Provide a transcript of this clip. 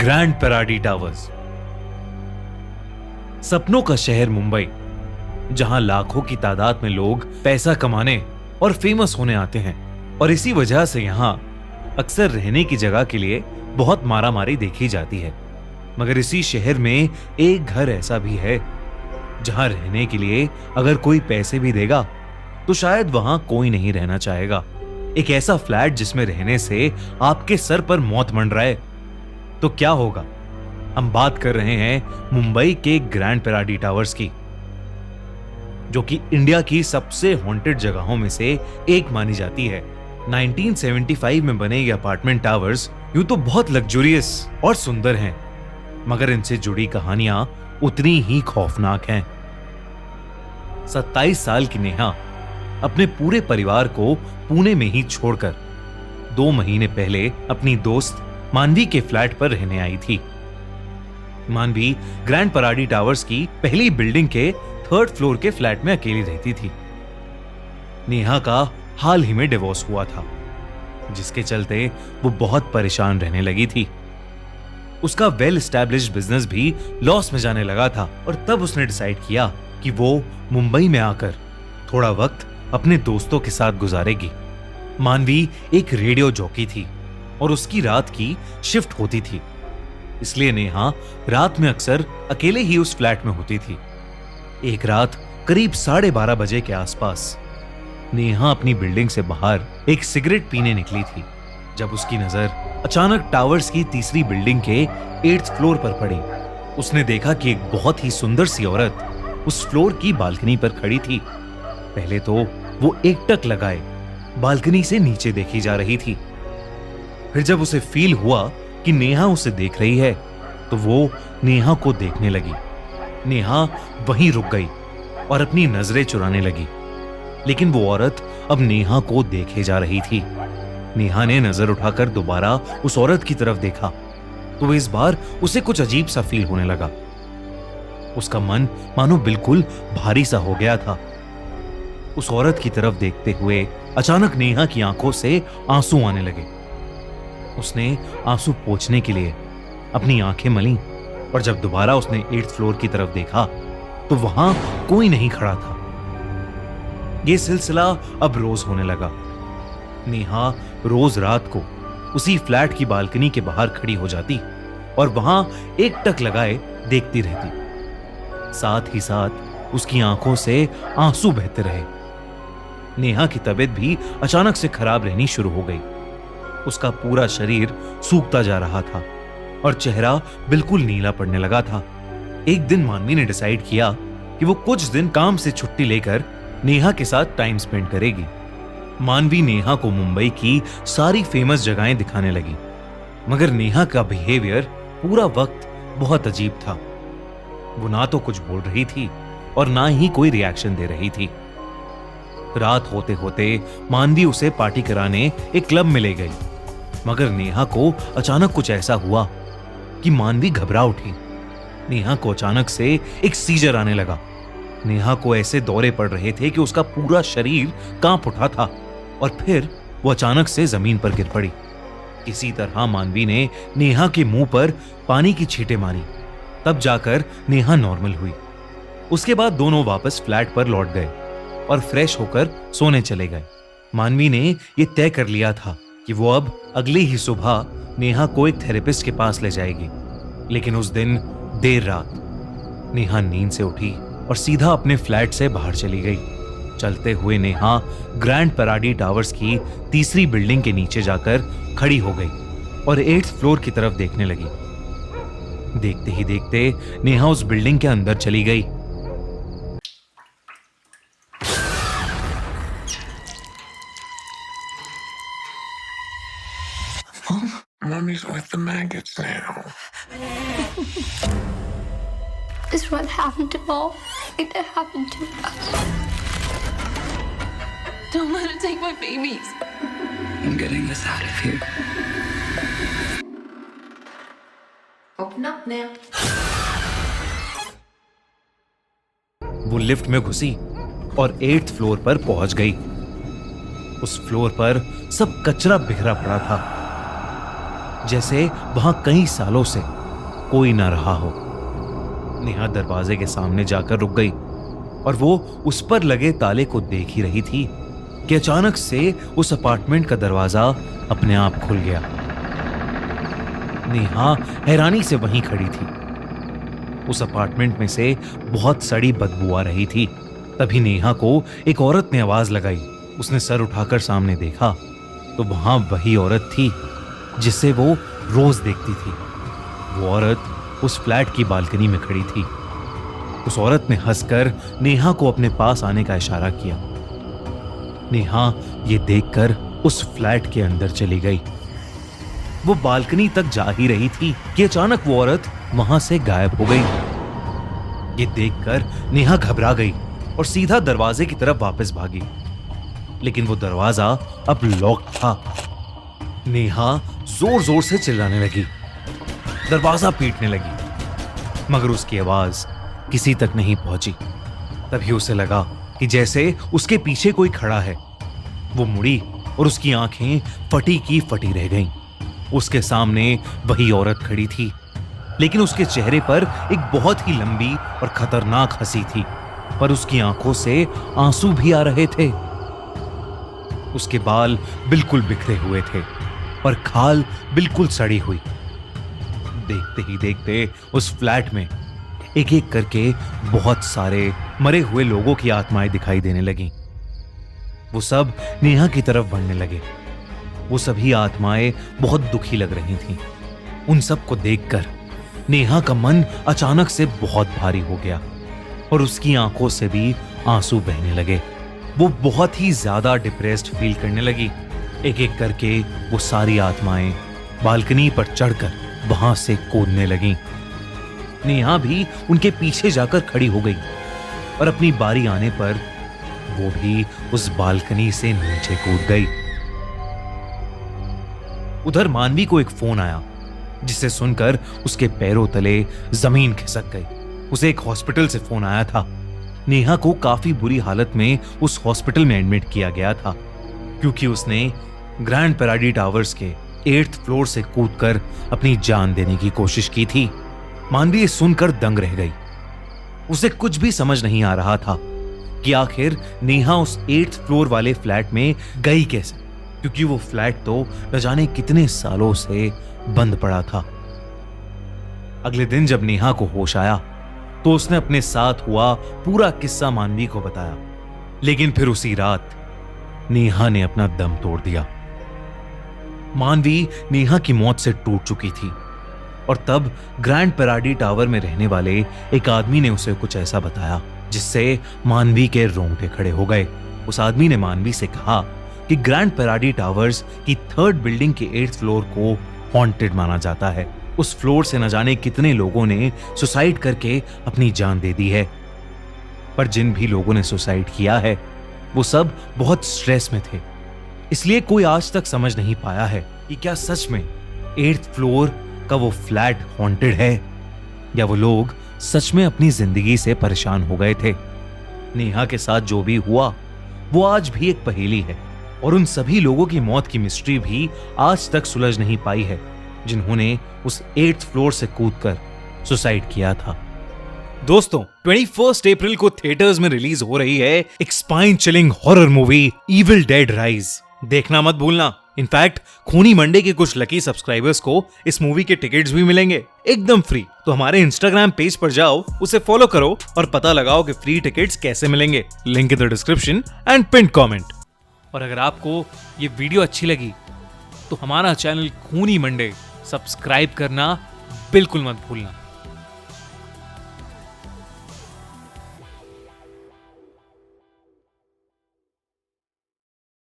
Grand Paradi towers, सपनों का शहर मुंबई, जहां लाखों की तादाद में लोग पैसा कमाने और फेमस होने आते हैं। और इसी वजह से यहां अक्सर रहने की जगह के लिए बहुत मारामारी देखी जाती है। मगर इसी शहर में एक घर ऐसा भी है जहां रहने के लिए अगर कोई पैसे भी देगा तो शायद वहां कोई नहीं रहना चाहेगा। एक ऐसा फ्लैट जिसमें रहने से आपके सर पर मौत मंडराए तो क्या होगा। हम बात कर रहे हैं मुंबई के ग्रैंड पैराडी टावर्स की, जो कि इंडिया की सबसे हॉन्टेड जगहों में से एक मानी जाती है। 1975 में बने ये अपार्टमेंट टावर्स यूं तो बहुत लग्जूरियस और सुंदर हैं, मगर इनसे जुड़ी कहानियां उतनी ही खौफनाक हैं। 27 साल की नेहा अपने पूरे परिवार को पुणे में ही छोड़कर 2 महीने पहले अपनी दोस्त मानवी के फ्लैट पर रहने आई थी। मानवी ग्रैंड पैराडी टावर्स की पहली बिल्डिंग के 3rd फ्लोर के फ्लैट में अकेली रहती थी। नेहा का हाल ही में डिवोर्स हुआ था, जिसके चलते वो बहुत परेशान रहने लगी थी। उसका वेल एस्टैब्लिश्ड बिजनेस भी लॉस में जाने लगा था और तब उसने डिसाइड किया कि वो मुंबई में आकर थोड़ा वक्त अपने दोस्तों के साथ गुजारेगी। मानवी एक रेडियो जॉकी थी और उसकी रात की शिफ्ट होती थी, इसलिए नेहा रात में अक्सर अकेले ही उस फ्लैट में होती थी। एक रात करीब 12:30 बजे के आसपास नेहा अपनी बिल्डिंग से बाहर एक सिगरेट पीने निकली थी, जब उसकी नजर अचानक टावर्स की तीसरी बिल्डिंग के 8th फ्लोर पर पड़ी। उसने देखा कि एक बहुत ही सुंदर सी औरत उस फ्लोर की बालकनी पर खड़ी थी। पहले तो वो एकटक लगाए बालकनी से नीचे देखी जा रही थी, फिर जब उसे फील हुआ कि नेहा उसे देख रही है तो वो नेहा को देखने लगी। नेहा वहीं रुक गई और अपनी नजरें चुराने लगी, लेकिन वो औरत अब नेहा को देखे जा रही थी। नेहा ने नजर उठाकर दोबारा उस औरत की तरफ देखा तो इस बार उसे कुछ अजीब सा फील होने लगा। उसका मन मानो बिल्कुल भारी सा हो गया था। उस औरत की तरफ देखते हुए अचानक नेहा की आंखों से आंसू आने लगे। उसने आंसू पोंछने के लिए अपनी आंखें मलीं और जब दोबारा उसने 8th फ्लोर की तरफ देखा तो वहां कोई नहीं खड़ा था। यह सिलसिला अब रोज होने लगा। नेहा रोज रात को उसी फ्लैट की बालकनी के बाहर खड़ी हो जाती और वहां एकटक लगाए देखती रहती। साथ ही साथ उसकी आंखों से आंसू बहते रहे। नेहा की तबीयत भी अचानक से खराब रहनी शुरू हो गई। उसका पूरा शरीर सूखता जा रहा था और चेहरा बिल्कुल नीला पड़ने लगा था। एक दिन मानवी ने डिसाइड किया कि वो कुछ दिन काम से छुट्टी लेकर नेहा के साथ टाइम स्पेंड करेगी। मानवी नेहा को मुंबई की सारी फेमस जगहें दिखाने लगी, मगर नेहा का बिहेवियर पूरा वक्त बहुत अजीब था। वो ना तो कुछ बोल रही थी और ना ही कोई रिएक्शन दे रही थी। रात होते होते मानवी उसे पार्टी कराने एक क्लब में ले गई, मगर नेहा को अचानक कुछ ऐसा हुआ कि मानवी घबरा उठी। नेहा को अचानक से एक सीजर आने लगा। नेहा को ऐसे दौरे पड़ रहे थे कि उसका पूरा शरीर कांप उठा था और फिर वो अचानक से जमीन पर गिर पड़ी। किसी तरह मानवी ने नेहा के मुंह पर पानी की छींटें मारी, तब जाकर नेहा नॉर्मल हुई। उसके बाद दोनों वापस फ्लैट पर लौट गए और फ्रेश होकर सोने चले गए। मानवी ने यह तय कर लिया था कि वो अब अगली ही सुबह नेहा को एक थेरेपिस्ट के पास ले जाएगी। लेकिन उस दिन देर रात नेहा नींद से उठी और सीधा अपने फ्लैट से बाहर चली गई। चलते हुए नेहा ग्रैंड पैराडी टावर्स की तीसरी बिल्डिंग के नीचे जाकर खड़ी हो गई और 8th फ्लोर की तरफ देखने लगी। देखते ही देखते नेहा उस बिल्डिंग के अंदर चली गई। Mommy's with the maggots now. This is what happened to all. It happened to us. Don't let it take my babies. I'm getting us out of here. Open up now. वो lift में घुसी और 8th floor पर पहुंच गई। उस floor पर सब कचरा बिखरा पड़ा था। जैसे वहां कई सालों से कोई ना रहा हो। नेहा दरवाजे के सामने जाकर रुक गई और वो उस पर लगे ताले को देख ही रही थी कि अचानक से उस अपार्टमेंट का दरवाजा अपने आप खुल गया। नेहा हैरानी से वहीं खड़ी थी। उस अपार्टमेंट में से बहुत सड़ी बदबू आ रही थी। तभी नेहा को एक औरत ने आवाज लगाई। उसने सर उठाकर सामने देखा तो वहां वही औरत थी जिसे वो रोज देखती थी। वो औरत उस फ्लैट की बालकनी में खड़ी थी। उस औरत ने हंसकर नेहा को अपने पास आने का इशारा किया। नेहा ये देखकर उस फ्लैट के अंदर चली गई। वो बालकनी तक जा ही रही थी कि अचानक वो औरत वहां से गायब हो गई। ये देखकर नेहा घबरा गई और सीधा दरवाजे की तरफ वापस भागी, लेकिन वो दरवाजा अब लॉक था। नेहा जोर जोर से चिल्लाने लगी, दरवाजा पीटने लगी, मगर उसकी आवाज किसी तक नहीं पहुंची। तभी उसे लगा कि जैसे उसके पीछे कोई खड़ा है। वो मुड़ी और उसकी आंखें फटी की फटी रह गईं। उसके सामने वही औरत खड़ी थी, लेकिन उसके चेहरे पर एक बहुत ही लंबी और खतरनाक हंसी थी, पर उसकी आंखों से आंसू भी आ रहे थे। उसके बाल बिल्कुल बिखरे हुए थे और खाल बिल्कुल सड़ी हुई। देखते ही देखते उस फ्लैट में एक एक करके बहुत सारे मरे हुए लोगों की आत्माएं दिखाई देने लगीं। वो सब नेहा की तरफ बढ़ने लगे। वो सभी आत्माएं बहुत दुखी लग रही थीं। उन सब को देखकर नेहा का मन अचानक से बहुत भारी हो गया और उसकी आंखों से भी आंसू बहने लगे। वो बहुत ही ज्यादा डिप्रेस्ड फील करने लगी। एक एक करके वो सारी आत्माएं बालकनी पर चढ़कर वहां से कूदने लगीं। नेहा भी उनके पीछे जाकर खड़ी हो गई और अपनी बारी आने पर वो भी उस बालकनी से नीचे कूद गई। उधर मानवी को एक फोन आया, जिसे सुनकर उसके पैरों तले जमीन खिसक गई। उसे एक हॉस्पिटल से फोन आया था। नेहा को काफी बुरी हालत में उस हॉस्पिटल में एडमिट किया गया था, क्योंकि उसने ग्रैंड पैराडी टावर्स के 8th फ्लोर से कूदकर अपनी जान देने की कोशिश की थी। मानवी ये सुनकर दंग रह गई। उसे कुछ भी समझ नहीं आ रहा था कि आखिर नेहा उस 8th फ्लोर वाले फ्लैट में गई कैसे, क्योंकि वो फ्लैट तो न जाने कितने सालों से बंद पड़ा था। अगले दिन जब नेहा को होश आया तो उसने अपने साथ हुआ पूरा किस्सा मानवी को बताया, लेकिन फिर उसी रात नेहा ने अपना दम तोड़ दिया। मानवी नेहा की मौत से टूट चुकी थी और तब ग्रैंड पैराडी टावर में रहने वाले एक आदमी ने उसे कुछ ऐसा बताया जिससे मानवी के रोंगटे खड़े हो गए। उस आदमी ने मानवी से कहा कि ग्रैंड पैराडी टावर्स की 3rd बिल्डिंग के 8th फ्लोर को हॉन्टेड माना जाता है। उस फ्लोर से न जाने कितने लोगों ने सुसाइड करके अपनी जान दे दी है, पर जिन भी लोगों ने सुसाइड किया है वो सब बहुत स्ट्रेस में थे, इसलिए कोई आज तक समझ नहीं पाया है कि क्या सच में 8th फ्लोर का वो फ्लैट हॉन्टेड है या वो लोग सच में अपनी जिंदगी से परेशान हो गए थे। नेहा के साथ जो भी हुआ वो आज भी एक पहेली है और उन सभी लोगों की मौत की मिस्ट्री भी आज तक सुलझ नहीं पाई है जिन्होंने उस 8th फ्लोर से कूदकर सुसाइड किया था। दोस्तों, 21 अप्रैल को थिएटर्स में रिलीज हो रही है एक spine chilling horror movie evil dead rise. देखना मत भूलना। इनफैक्ट खूनी मंडे के कुछ लकी सब्सक्राइबर्स को इस मूवी के टिकट्स भी मिलेंगे एकदम फ्री। तो हमारे इंस्टाग्राम पेज पर जाओ, उसे फॉलो करो और पता लगाओ कि फ्री टिकट्स कैसे मिलेंगे। Link in the description and pin comment. और अगर आपको ये वीडियो अच्छी लगी तो हमारा चैनल खूनी मंडे सब्सक्राइब करना बिल्कुल मत भूलना।